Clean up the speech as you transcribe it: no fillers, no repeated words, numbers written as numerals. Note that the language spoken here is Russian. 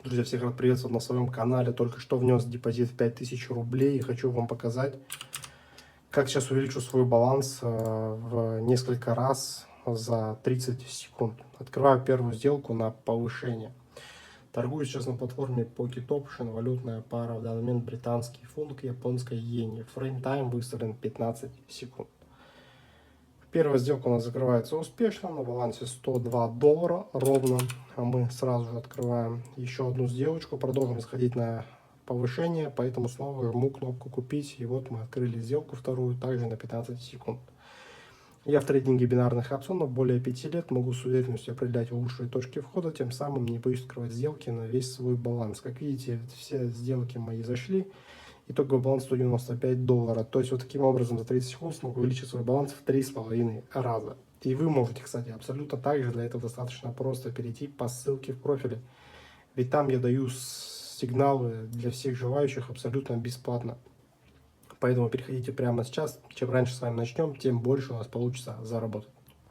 Друзья, всех рад приветствовать на своем канале. Только что внес депозит в 5000 рублей и хочу вам показать, как сейчас увеличу свой баланс в несколько раз за 30 секунд. Открываю первую сделку на повышение. Торгую сейчас на платформе Pocket Option. Валютная пара в данный момент британский фунт к японской иене. Фрейм тайм выставлен 15 секунд. Первая сделка у нас закрывается успешно, на балансе $102 ровно. А мы сразу же открываем еще одну сделочку, продолжим сходить на повышение, поэтому снова жму кнопку купить. И вот мы открыли сделку вторую, также на 15 секунд. Я в трейдинге бинарных опционов более 5 лет, могу с уверенностью определять лучшие точки входа, тем самым не боюсь открывать сделки на весь свой баланс. Как видите, все сделки мои зашли. Итоговый баланс $195. То есть вот таким образом за 30 секунд смогу увеличить свой баланс в 3,5 раза. И вы можете, кстати, абсолютно так же. Для этого достаточно просто перейти по ссылке в профиле. Ведь там я даю сигналы для всех желающих абсолютно бесплатно. Поэтому переходите прямо сейчас. Чем раньше с вами начнем, тем больше у нас получится заработать.